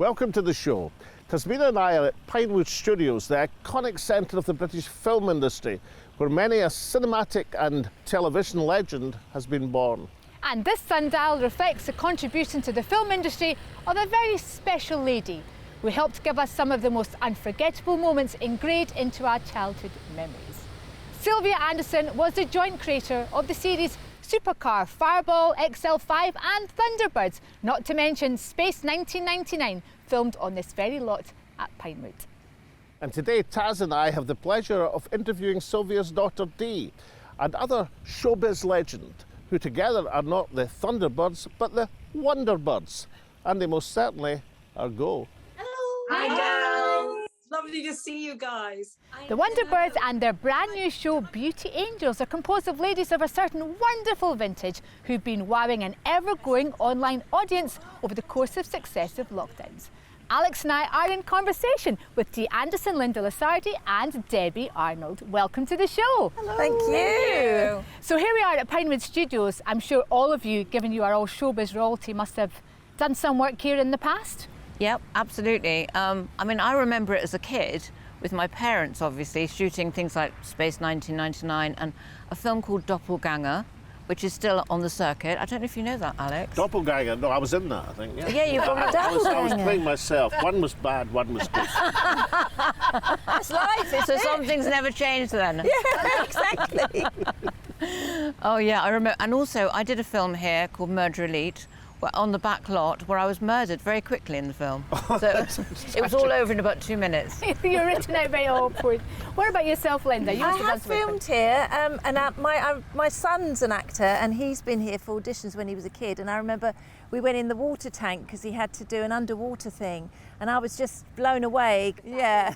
Welcome to the show. Tasmina and I are at Pinewood Studios, the iconic centre of the British film industry, where many a cinematic and television legend has been born. And this sundial reflects the contribution to the film industry of a very special lady who helped give us some of the most unforgettable moments engraved into our childhood memories. Sylvia Anderson was the joint creator of the series Supercar, Fireball, XL5 and Thunderbirds, not to mention Space 1999, filmed on this very lot at Pinewood. And today Taz and I have the pleasure of interviewing Sylvia's daughter Dee, and other showbiz legend, who together are not the Thunderbirds but the Wonderbirds, and they most certainly are go. Hello! Hi guys! Lovely to see you guys. The Wonderbirds and their brand new show Beauty Angels are composed of ladies of a certain wonderful vintage who've been wowing an ever-growing online audience over the course of successive lockdowns. Alex and I are in conversation with Dee Anderson, Linda Lusardi and Debbie Arnold. Welcome to the show. Hello. Thank you. So here we are at Pinewood Studios. I'm sure all of you, given you are all showbiz royalty, must have done some work here in the past. Yep, absolutely. I mean, I remember it as a kid with my parents, obviously, shooting things like Space 1999 and a film called Doppelganger, which is still on the circuit. I don't know if you know that, Alex. Doppelganger? No, I was in that, I think. Yeah, you got a I was doppelganger. playing myself. One was bad, one was good. That's life. So some things never change then. Yeah, exactly. Oh yeah, I remember. And also, I did a film here called Murder Elite, on the back lot, where I was murdered very quickly in the film. So it was all over in about 2 minutes. You're written out very awkward. What about yourself, Linda? You I must have done have some work. filmed here, and my son's an actor, and he's been here for auditions when he was a kid. And I remember we went in the water tank because he had to do an underwater thing, and I was just blown away. Yeah.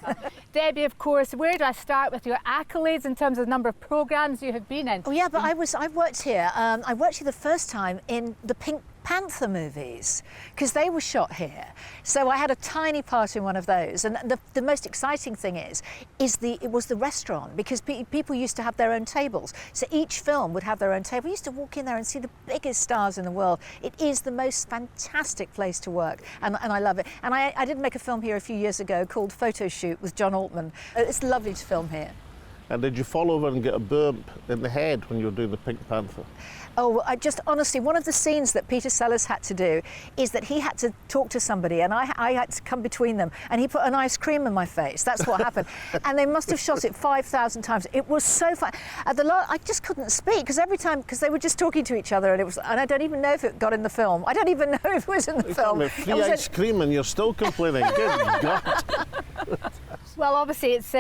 Debbie, of course, where do I start with your accolades in terms of the number of programmes you have been in? Oh yeah, but I worked here. I worked here the first time in the Pink Panther movies because they were shot here. So I had a tiny part in one of those, and the most exciting thing is it was the restaurant, because people used to have their own tables. So each film would have their own table. You used to walk in there and see the biggest stars in the world. It is the most fantastic place to work, and I love it. And I did make a film here a few years ago called Photo Shoot with John Altman. It's lovely to film here. And did you fall over and get a bump in the head when you were doing the Pink Panther? Oh, honestly, one of the scenes that Peter Sellers had to do is that he had to talk to somebody, and I had to come between them, and he put an ice cream in my face. That's what happened. And they must have shot it 5,000 times. It was so fun. At the last, I just couldn't speak because every time, because they were just talking to each other, and I don't even know if it got in the film. I don't even know if it was in the film. With free ice cream and you're still complaining. Good God. Well, obviously it's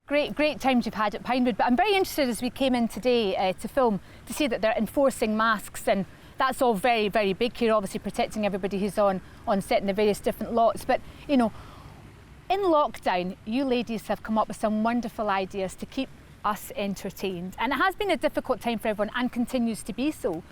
great times you've had at Pinewood, but I'm very interested as we came in today to film to see that they're enforcing masks, and that's all very, very big here, obviously protecting everybody who's on set in the various different lots. But, you know, in lockdown, you ladies have come up with some wonderful ideas to keep us entertained, and it has been a difficult time for everyone and continues to be so.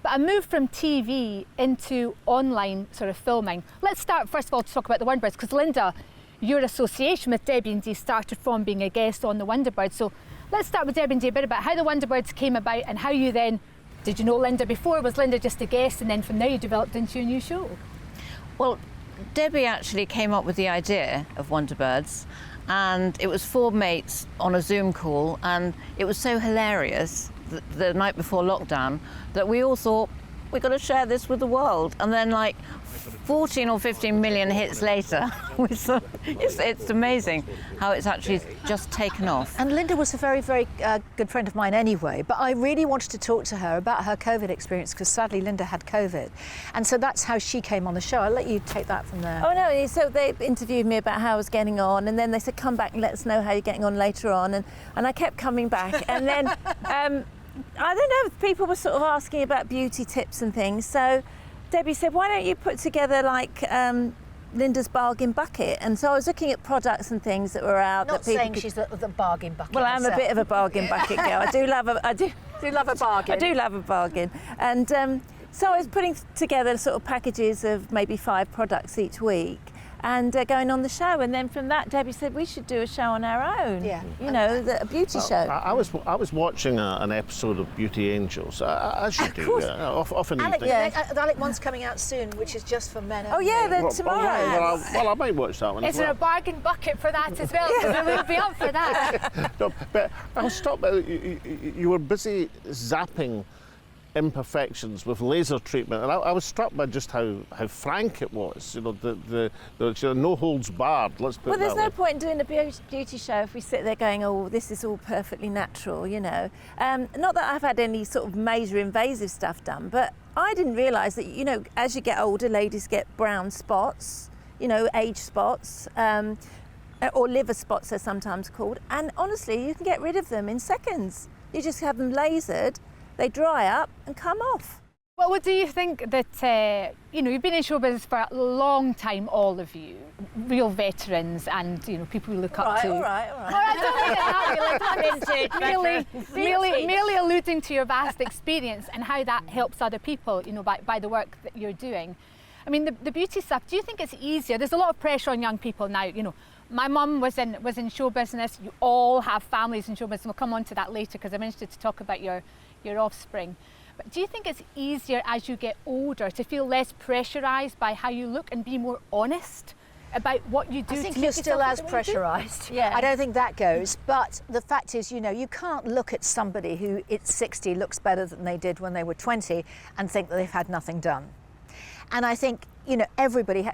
But a move from TV into online sort of filming. Let's start first of all to talk about the Wonderbirds, because Linda, your association with Debbie and Dee started from being a guest on the Wonderbirds. So let's start with Debbie and Dee, a bit about how the Wonderbirds came about and how you then, did you know Linda before? Was Linda just a guest, and then from there you developed into your new show? Well, Debbie actually came up with the idea of Wonderbirds, and it was 4 mates on a Zoom call, and it was so hilarious the night before lockdown that we all thought, we've got to share this with the world. And then like 14 or 15 million hits later, it's amazing how it's actually just taken off. And Linda was a very, very good friend of mine anyway, but I really wanted to talk to her about her COVID experience because sadly Linda had COVID. And so that's how she came on the show. I'll let you take that from there. Oh no, so they interviewed me about how I was getting on, and then they said, come back and let us know how you're getting on later on. And I kept coming back. And then, I don't know, people were sort of asking about beauty tips and things. So Debbie said, why don't you put together like Linda's bargain bucket? And so I was looking at products and things that were out. Not that people saying she's the bargain bucket. Well, I'm a bit of a bargain bucket girl. I do love a bargain. I do love a bargain. And so I was putting together sort of packages of maybe 5 products each week. and going on the show. And then from that, Debbie said we should do a show on our own. Yeah. You know, a beauty show. I was watching an episode of Beauty Angels, as you do, off an Alec, evening. Alec one's coming out soon, which is just for men. Oh yeah, only. then tomorrow. Well, I might watch that one. Is as there well. a bargain bucket for that as well? Because we would be up for that. No, but I'll stop. You were busy zapping imperfections with laser treatment, and I was struck by just how frank it was. You know, the no holds barred. Let's put Well, it there's that no way. point in doing a beauty show if we sit there going, oh, this is all perfectly natural, you know. Not that I've had any sort of major invasive stuff done, but I didn't realise that, you know, as you get older, ladies get brown spots, you know, age spots, or liver spots they're sometimes called, and honestly, you can get rid of them in seconds. You just have them lasered, they dry up and come off. Well, what do you think that, you know, you've been in show business for a long time, all of you, real veterans and, you know, people we look up to. All right. All right, don't think it that way. Merely alluding to your vast experience and how that helps other people, you know, by the work that you're doing. I mean, the beauty stuff, do you think it's easier? There's a lot of pressure on young people now, you know. My mum was in show business. You all have families in show business. We'll come on to that later because I'm interested to talk about your offspring. But do you think it's easier as you get older to feel less pressurised by how you look and be more honest about what you do? I think to you're make still yourself as look the way you do? pressurised. Yeah. I don't think that goes. But the fact is, you know, you can't look at somebody who at 60 looks better than they did when they were 20 and think that they've had nothing done. And I think, you know, everybody,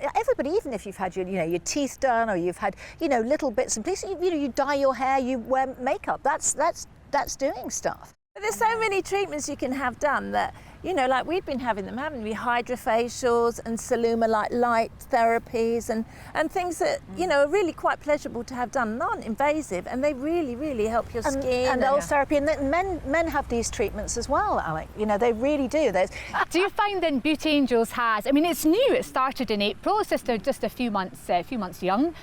even if you've had your teeth done or you've had, you know, little bits and pieces, you know, you dye your hair, you wear makeup. That's doing stuff. But there's so many treatments you can have done that, you know, like we've been having them, haven't we? Hydrofacials and Saluma, like light therapies and things that, you know, are really quite pleasurable to have done, not invasive, and they really, really help your skin. And oil therapy, and then men have these treatments as well, Alec. You know, they really do. Do you find then Beauty Angels has, I mean, it's new, it started in April, it's just a few months young.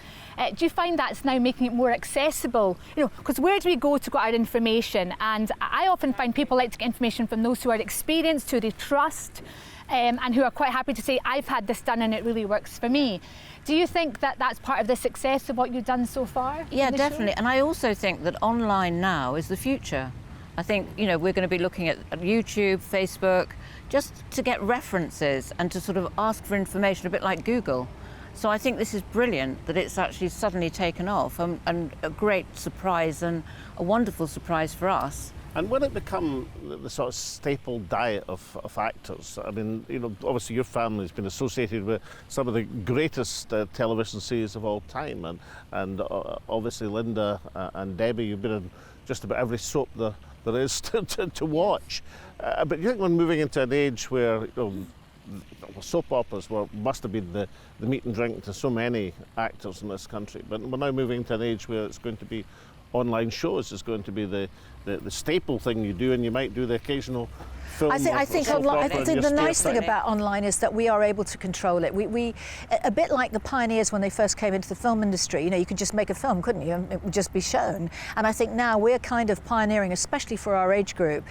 Do you find that's now making it more accessible? You know, because where do we go to get our information? And I often find people like to get information from those who are experienced, who they trust, and who are quite happy to say, I've had this done and it really works for me. Do you think that that's part of the success of what you've done so far? Yeah, definitely. And I also think that online now is the future. I think, you know, we're going to be looking at YouTube, Facebook, just to get references and to sort of ask for information, a bit like Google. So I think this is brilliant that it's actually suddenly taken off, and a great surprise and a wonderful surprise for us. And will it become the sort of staple diet of actors? I mean, you know, obviously your family's been associated with some of the greatest television series of all time, and obviously Linda and Debbie, you've been in just about every soap there is to watch. But you think we're moving into an age where, you know, soap operas must have been the meat and drink to so many actors in this country, but we're now moving to an age where it's going to be online shows is going to be the staple thing you do, and you might do the occasional film. I think the nice thing about online is that we are able to control it. We a bit like the pioneers when they first came into the film industry. You know, you could just make a film, couldn't you? And it would just be shown. And I think now we're kind of pioneering, especially for our age group.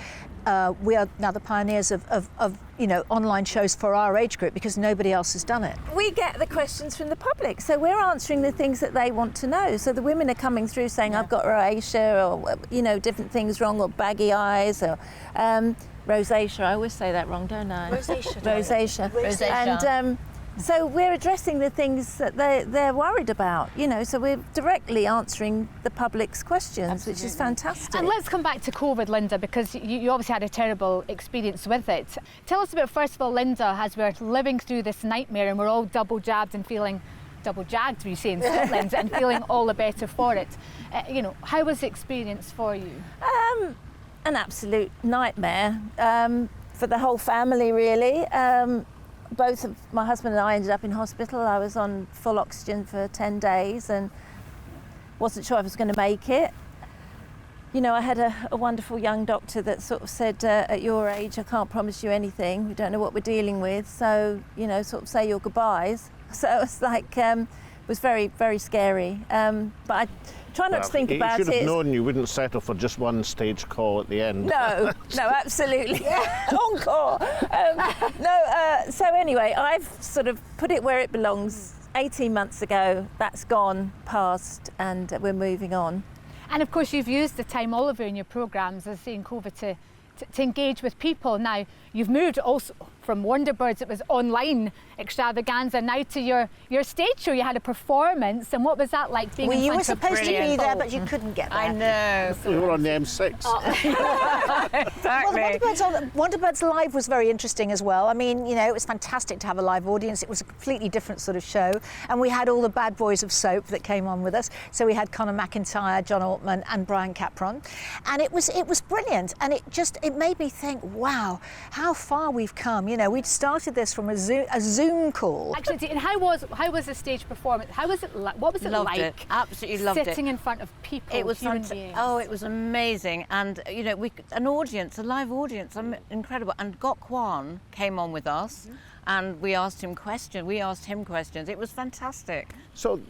We are now the pioneers of you know, online shows for our age group because nobody else has done it. We get the questions from the public, so we're answering the things that they want to know. So the women are coming through saying, I've got rosacea, or, you know, different things wrong, or baggy eyes, or rosacea. I always say that wrong, don't I? Rosacea. And so we're addressing the things that they're worried about, you know, so we're directly answering the public's questions, which is fantastic. And let's come back to COVID, Linda, because you obviously had a terrible experience with it. Tell us about, first of all, Linda, as we're living through this nightmare and we're all double jabbed and feeling double jagged, we say in Scotland, and feeling all the better for it. You know, how was the experience for you? An absolute nightmare for the whole family, really. Both of my husband and I ended up in hospital. I was on full oxygen for 10 days and wasn't sure if I was going to make it. You know, I had a wonderful young doctor that sort of said, at your age, I can't promise you anything. We don't know what we're dealing with. So, you know, sort of say your goodbyes. So it was like, it was very, very scary. But I try not to think about it. You should have known you wouldn't settle for just one stage call at the end. No, absolutely. Encore. So anyway, I've sort of put it where it belongs 18 months ago, that's gone past and we're moving on. And of course, you've used the time all over in your programmes, as in COVID, to engage with people. Now, you've moved also from Wonderbirds, it was online extravaganza, now to your stage show. You had a performance, and what was that like being in You were front of supposed to be brilliant there, folk? but you couldn't get there. I know. We were on the M6. Well, the Wonderbirds Live was very interesting as well. I mean, you know, it was fantastic to have a live audience. It was a completely different sort of show. And we had all the bad boys of soap that came on with us. So we had Conor McIntyre, John Altman and Brian Capron. And it was brilliant. And it made me think, wow, how far we've come. You know, we'd started this from a Zoom call. Actually, and how was the stage performance? How was it? What was it Loved like? it. Absolutely loved it. Sitting in front of people. It was human fantastic. beings. Oh, it was amazing, and you know, a live audience, incredible. And Gok Kwan came on with us, and we asked him questions. It was fantastic. So,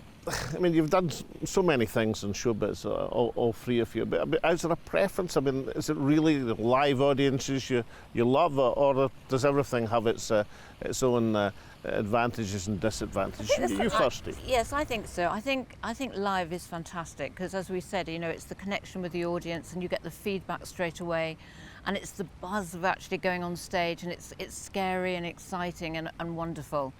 I mean, you've done so many things in showbiz, all three of you. But I mean, is there a preference? I mean, is it really the live audiences you love, or does everything have its own advantages and disadvantages? You first, Steve. Yes, I think so. I think live is fantastic because, as we said, you know, it's the connection with the audience, and you get the feedback straight away, and it's the buzz of actually going on stage, and it's scary and exciting and wonderful,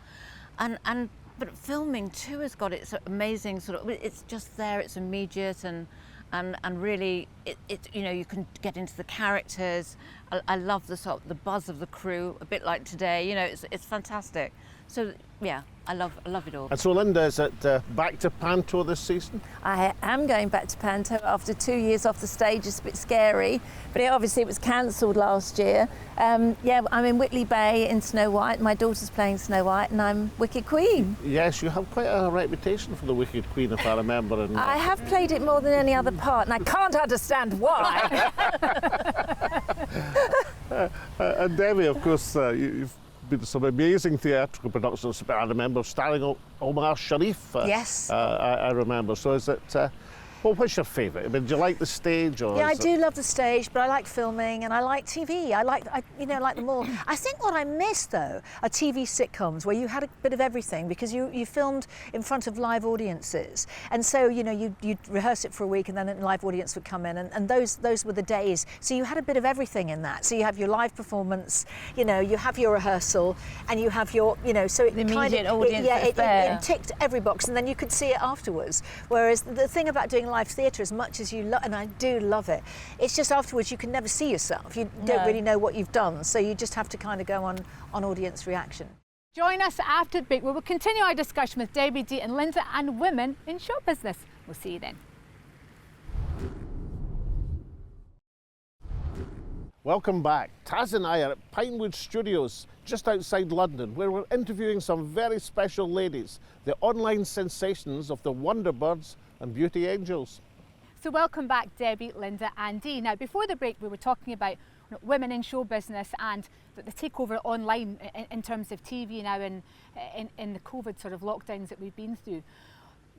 but filming too has got its amazing sort of. It's just there. It's immediate and really, it you know, you can get into the characters. I love the buzz of the crew, a bit like today. You know, it's fantastic. So yeah, I love it all. And so, Linda, is it back to Panto this season? I am going back to Panto after 2 years off the stage. It's a bit scary, but it was cancelled last year. Yeah, I'm in Whitley Bay in Snow White. My daughter's playing Snow White, and I'm Wicked Queen. Yes, you have quite a reputation for the Wicked Queen, if I remember. And I have played it more than any other part, and I can't understand why. And Debbie, of course, you've been some amazing theatrical productions. I remember starring Omar Sharif. Yes. I remember. So is it? Well, what's your favourite? I mean, do you like the stage? Or Yeah, I do love the stage, but I like filming and I like TV. I like them all. I think what I miss, though, are TV sitcoms where you had a bit of everything because you filmed in front of live audiences. And so, you know, you'd rehearse it for a week and then a live audience would come in, and those were the days. So you had a bit of everything in that. So you have your live performance, you know, you have your rehearsal, and you have your, you know, so it The kind immediate of, audience that's it there. ticked every box, and then you could see it afterwards. Whereas the thing about doing live theatre, as much as you love, and I do love it, it's just afterwards you can never see yourself. You don't really know what you've done, so you just have to kind of go on audience reaction. Join us after the break, where we'll continue our discussion with Debbie, Dee and Linda and women in show business. We'll see you then. Welcome back. Taz and I are at Pinewood Studios, just outside London, where we're interviewing some very special ladies, the online sensations of the Wonderbirds and Beauty Angels. So welcome back, Debbie, Linda and Dee. Now, before the break, we were talking about women in show business and the takeover online in terms of TV now in the COVID sort of lockdowns that we've been through.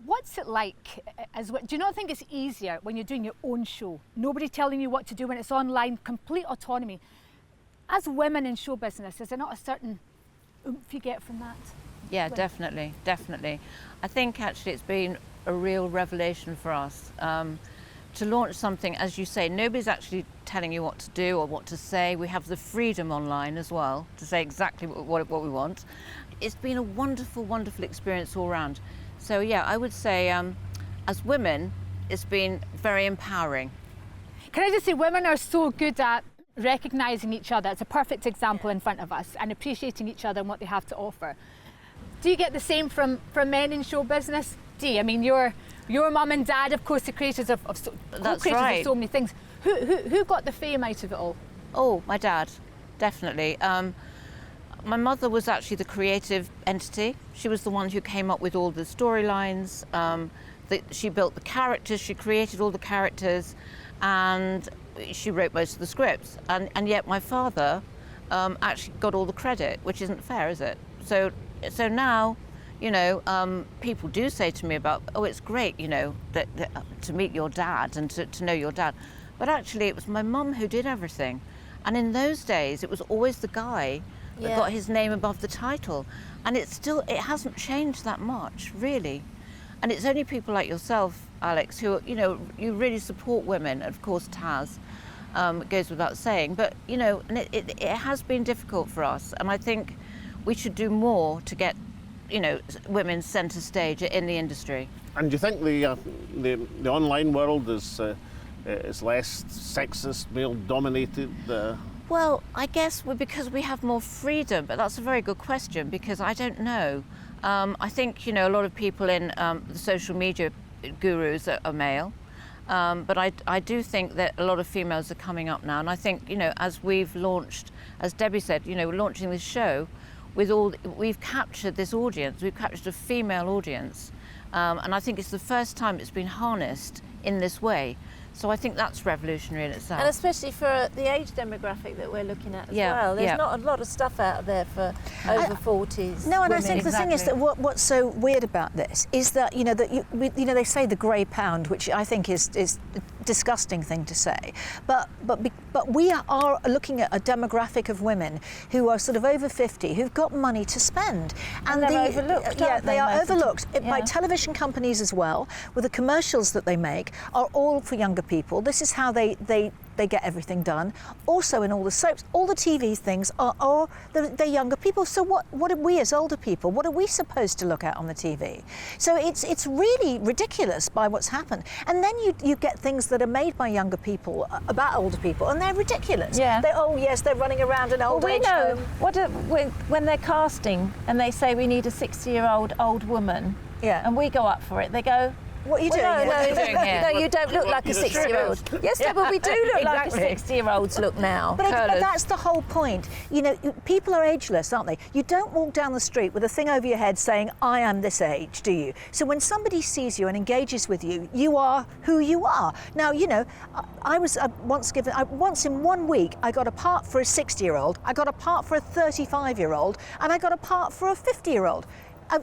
What's it like? Do you not think it's easier when you're doing your own show? Nobody telling you what to do when it's online, complete autonomy. As women in show business, is there not a certain oomph you get from that? Yeah, definitely. I think actually it's been a real revelation for us to launch something, as you say, nobody's actually telling you what to do or what to say. We have the freedom online as well to say exactly what we want. It's been a wonderful, wonderful experience all around. So yeah, I would say as women, it's been very empowering. Can I just say, women are so good at recognising each other. It's a perfect example in front of us, and appreciating each other and what they have to offer. Do you get the same from men in show business? Dee, I mean, your mum and dad, of course, the creators of co-creators of so many things. Who got the fame out of it all? Oh, my dad, definitely. My mother was actually the creative entity. She was the one who came up with all the storylines. She built the characters, she created all the characters, and she wrote most of the scripts. And yet my father actually got all the credit, which isn't fair, is it? So now, you know, people do say to me about, oh, it's great, you know, that to meet your dad and to know your dad. But actually, it was my mum who did everything. And in those days, it was always the guy that Yeah. got his name above the title. And it hasn't changed that much, really. And it's only people like yourself, Alex, who, you really support women. Of course, Taz, it goes without saying. But, and it has been difficult for us. And I think we should do more to get, women centre stage in the industry. And do you think the online world is less sexist, male dominated? Well, I guess because we have more freedom, but that's a very good question because I don't know. I think, a lot of people in the social media gurus are male, but I do think that a lot of females are coming up now. And I think, as we've launched, as Debbie said, we're launching this show, we've captured this audience, we've captured a female audience. And I think it's the first time it's been harnessed in this way. So I think that's revolutionary in itself. And especially for the age demographic that we're looking at as Yeah, well. There's yeah. not a lot of stuff out there for over 40s. No, and women. I think the thing is that what's so weird about this is that they say the grey pound, which I think is a disgusting thing to say, but we are looking at a demographic of women who are sort of over 50 who've got money to spend, And they're overlooked, Yeah, aren't they they, are most of the- overlooked by Yeah. television companies as well. With the commercials that they make are all for younger people. This is how they get everything done. Also in all the soaps, all the TV things they're younger people. So what are we as older people? What are we supposed to look at on the TV? So it's really ridiculous by what's happened. And then you get things that are made by younger people about older people, and they're ridiculous. Yeah. They're running around an old Well, we age know home. when they're casting and they say we need a 60-year-old old woman, Yeah. and we go up for it, they go, What are you doing? no, here? no, What are you doing here? no, you don't look like a You're sure 60-year-old. Yes, no, but we do look like Exactly. 60-year-olds look now. But Colours. that's the whole point. People are ageless, aren't they? You don't walk down the street with a thing over your head saying, I am this age, do you? So when somebody sees you and engages with you, you are who you are. Now, I was once in 1 week, I got a part for a 60-year-old, I got a part for a 35-year-old, and I got a part for a 50-year-old.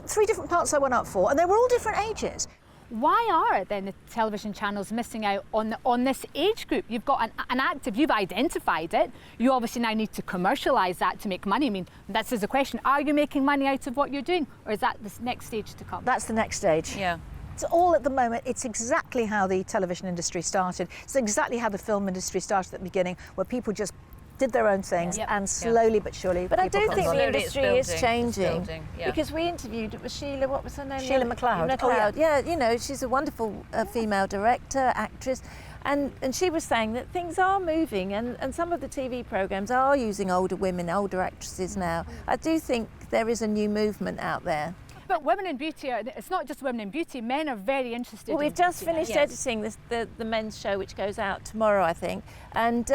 3 different parts I went up for, and they were all different ages. Why are then the television channels missing out on this age group? You've got an active, you've identified it. You obviously now need to commercialise that to make money. I mean, this is the question. Are you making money out of what you're doing? Or is that this next stage to come? That's the next stage. Yeah. It's all at the moment. It's exactly how the television industry started. It's exactly how the film industry started at the beginning, where people just did their own things, Yep. and slowly but surely. But I people do got think on the board. Slowly it's industry is building, it's changing. building, yeah. Because we interviewed, it was Sheila, what was her name? Sheila MacLeod. MacLeod. Oh, yeah. Yeah, she's a wonderful female director, actress. And she was saying that things are moving, and some of the TV programmes are using older women, older actresses now. I do think there is a new movement out there. But women in beauty, it's not just women in beauty, men are very interested Well, in we've just beauty now. finished Yes. editing the men's show, which goes out tomorrow, I think. And,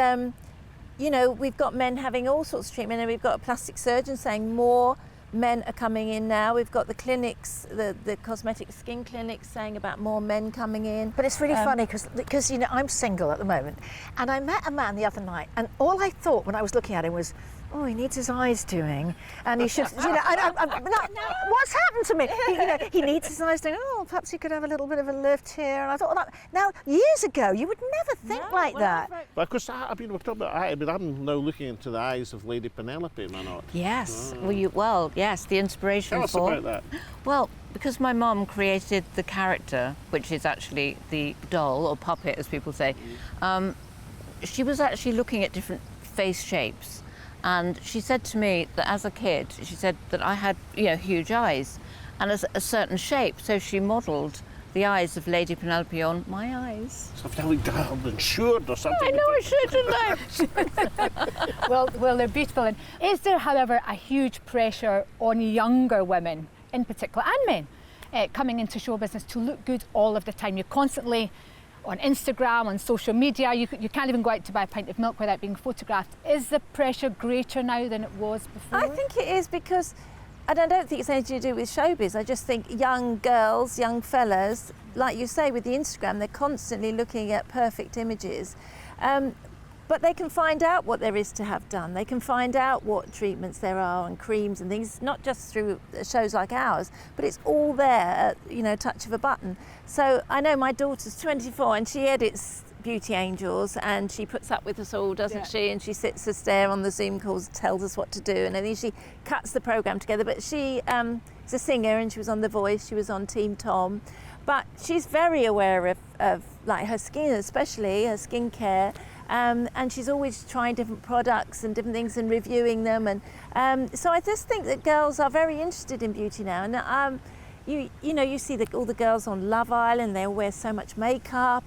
we've got men having all sorts of treatment, and we've got a plastic surgeon saying more men are coming in now. We've got the clinics, the cosmetic skin clinics saying about more men coming in. But it's really funny because I'm single at the moment, and I met a man the other night, and all I thought when I was looking at him was, oh, he needs his eyes doing, and he should, what's happened to me? He needs his eyes doing. Oh, perhaps he could have a little bit of a lift here. And I thought, well, now years ago, you would never think like that. Well, of course, we're talking about eye, but I'm now looking into the eyes of Lady Penelope, am I not? Yes. Yes, the inspiration Tell us for. about that. Well, because my mum created the character, which is actually the doll or puppet, as people say, she was actually looking at different face shapes. And she said to me that as a kid, she said that I had, huge eyes and a certain shape. So she modelled the eyes of Lady Penelope on my eyes. Something like that, insured or something. I know I shouldn't. Well, they're beautiful. And is there, however, a huge pressure on younger women, in particular, and men, coming into show business to look good all of the time? You're constantly on Instagram, on social media. You can't even go out to buy a pint of milk without being photographed. Is the pressure greater now than it was before? I think it is because, and I don't think it's anything to do with showbiz. I just think young girls, young fellas, like you say with the Instagram, they're constantly looking at perfect images. But they can find out what there is to have done. They can find out what treatments there are and creams and things, not just through shows like ours, but it's all there at, touch of a button. So I know my daughter's 24 and she edits beauty angels, and she puts up with us all, doesn't she? And she sits us there on the Zoom calls, tells us what to do, and then she cuts the programme together. But she is a singer, and she was on The Voice, she was on Team Tom. But she's very aware of like her skin, especially her skincare. And she's always trying different products and different things and reviewing them. And so I just think that girls are very interested in beauty now. And you see all the girls on Love Island, they all wear so much makeup.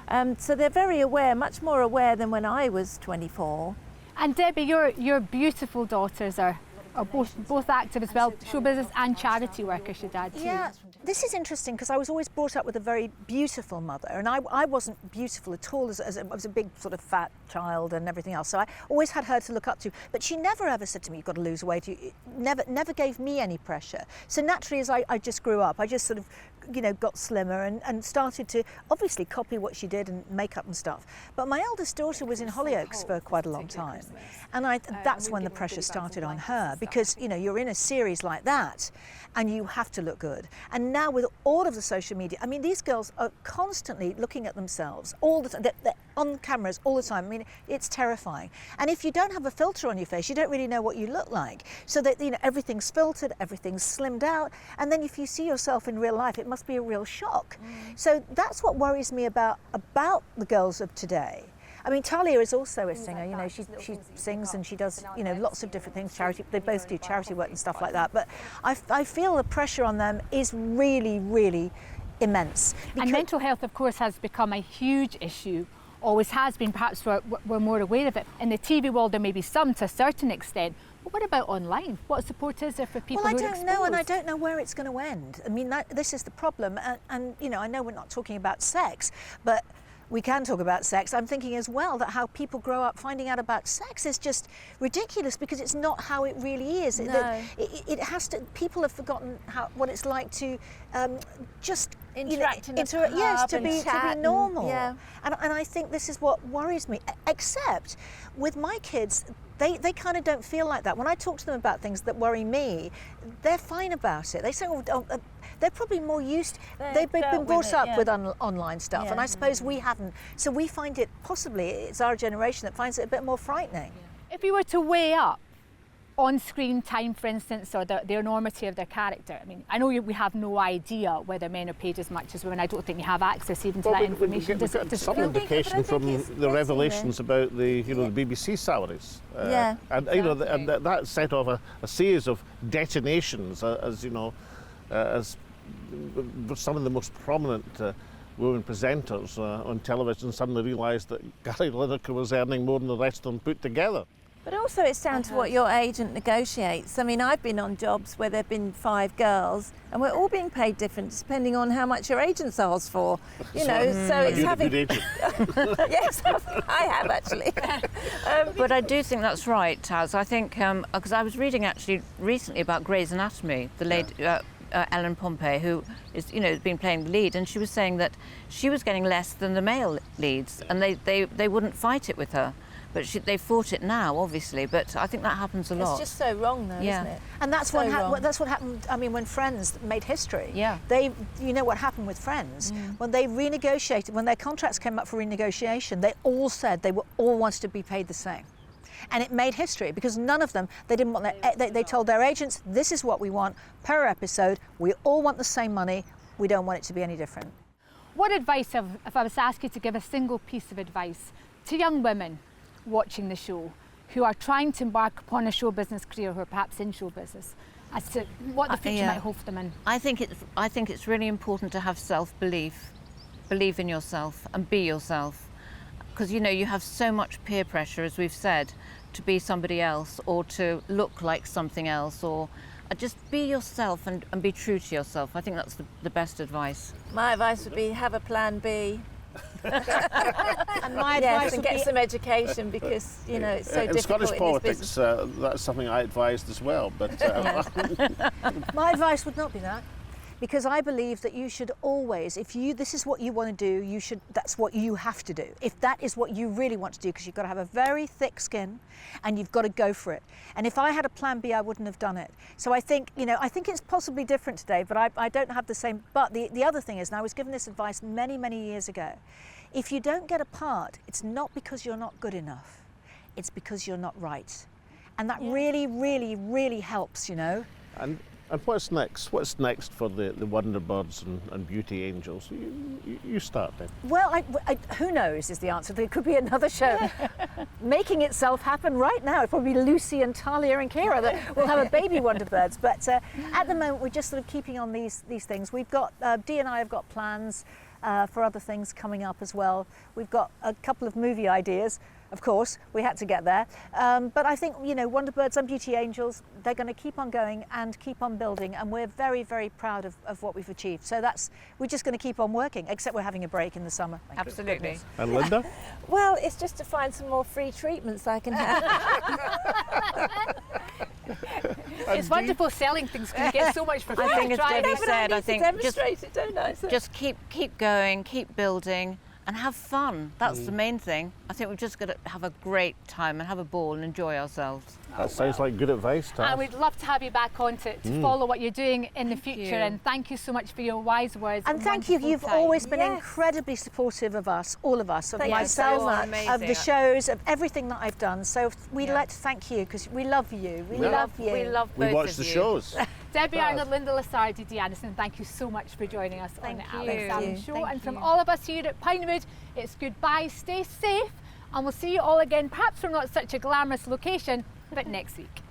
And so they're very aware, much more aware than when I was 24. And Debbie, your beautiful daughters are both active as well, show business and charity work, I should add too. Yeah, this is interesting because I was always brought up with a very beautiful mother, and I wasn't beautiful at all I was a big sort of fat child and everything else, so I always had her to look up to, but she never ever said to me, you've got to lose weight. Never gave me any pressure. So naturally, as I just grew up, I just sort of got slimmer and started to obviously copy what she did and makeup and stuff. But my eldest daughter was in Hollyoaks for quite a long time, and that's when the pressure started on her, because you're in a series like that and you have to look good. And now with all of the social media, I mean, these girls are constantly looking at themselves all the time. They're on cameras all the time. I mean, it's terrifying. And if you don't have a filter on your face, you don't really know what you look like. So that everything's filtered, everything's slimmed out, and then if you see yourself in real life, it must be a real shock. So that's what worries me about the girls of today. I mean, Talia is also a singer. She sings and she does lots of different things. Charity. They both do charity work and stuff like that. But I feel the pressure on them is really, really immense. And mental health, of course, has become a huge issue. Always has been. Perhaps we're more aware of it. In the TV world, there may be some to a certain extent. But what about online? What support is there for people who are exposed? Well, I don't know, and I don't know where it's going to end. I mean, this is the problem. And I know we're not talking about sex, but we can talk about sex. I'm thinking as well that how people grow up finding out about sex is just ridiculous, because it's not how it really is. No. It has to. People have forgotten what it's like to just interact in a pub to be normal. And I think this is what worries me. Except with my kids, they kind of don't feel like that. When I talk to them about things that worry me, they're fine about it. They say, they're probably more used. They've been brought up with online stuff, and I suppose we haven't. So we find it, possibly it's our generation that finds it a bit more frightening. If you were to weigh up on-screen time, for instance, or the enormity of their character, I mean, I know we have no idea whether men are paid as much as women. I don't think you have access even to that information. We've got some indication from the revelations about the BBC salaries. And that set off a series of detonations, as some of the most prominent women presenters on television suddenly realised that Gary Lineker was earning more than the rest of them put together. But also it's down to what your agent negotiates. I mean, I've been on jobs where there have been 5 girls and we're all being paid different depending on how much your agent's asked for. So it's having... Good agent. Yes, I have actually. But I do think that's right, Taz. I think, because I was reading actually recently about Grey's Anatomy, the lady... Ellen Pompey, who is, been playing the lead, and she was saying that she was getting less than the male leads, and they wouldn't fight it with her. But they fought it now, obviously. But I think that happens a lot. It's just so wrong, though, isn't it? And that's what happened. I mean, when Friends made history. Yeah. You know what happened with Friends when they renegotiated, when their contracts came up for renegotiation. They all said they all wanted to be paid the same. And it made history because none of them, they didn't want they told their agents, this is what we want per episode. We all want the same money. We don't want it to be any different. What advice, if I was to ask you to give a single piece of advice to young women watching the show who are trying to embark upon a show business career, who are perhaps in show business, as to what the future might hold for them in? I think it's really important to have self-belief, believe in yourself and be yourself. Because you have so much peer pressure, as we've said, to be somebody else or to look like something else, or just be yourself and be true to yourself. I think that's the best advice. My advice would be have a plan B. And my advice and would get be some education, because it's so in difficult Scottish in politics, this business. that's something I advised as well. But my advice would not be that. Because I believe that you should always, this is what you want to do, that's what you have to do. If that is what you really want to do, because you've got to have a very thick skin and you've got to go for it. And if I had a plan B, I wouldn't have done it. So I think it's possibly different today, but I don't have the same. But the other thing is, and I was given this advice many, many years ago, if you don't get a part, it's not because you're not good enough, it's because you're not right. And that really, really, really helps, you know. And what's next? What's next for the Wonderbirds and Beauty Angels? You start then. Well, who knows is the answer. There could be another show making itself happen right now. It'll probably be Lucy and Talia and Kira that will have a baby Wonderbirds. But at the moment, we're just sort of keeping on these things. We've got, Dee and I have got plans for other things coming up as well. We've got a couple of movie ideas. Of course, we had to get there. But I think, you know, Wonderbirds and Beauty Angels, they're going to keep on going and keep on building, and we're very, very proud of what we've achieved. So we're just going to keep on working, except we're having a break in the summer. Absolutely. And Linda? Well, it's just to find some more free treatments I can have. It's wonderful selling things because you get so much for free. I think as Try Debbie it. said, I think demonstrate it, don't I? So- just keep going, keep building, and have fun. That's the main thing. I think we've just got to have a great time and have a ball and enjoy ourselves. That sounds like good advice, Tav. And we'd love to have you back on to follow what you're doing in the future. you. And thank you so much for your wise words. And thank you. wonderful You've time. always been Yes. incredibly supportive of us, all of us, of Thank you myself, so much. of the Amazing. shows, of everything that I've done. So we'd Yeah. like to thank you because we love you. We Yeah. love you. We love We both watch of the you. shows. Debbie Baz. Arnold, Linda Lusardi, Dee Anderson, thank you so much for joining us on the Thank Alex you. Salmond Thank Show. you. And from Thank all of us here at Pinewood, it's goodbye, stay safe, and we'll see you all again, perhaps from not such a glamorous location, but next week.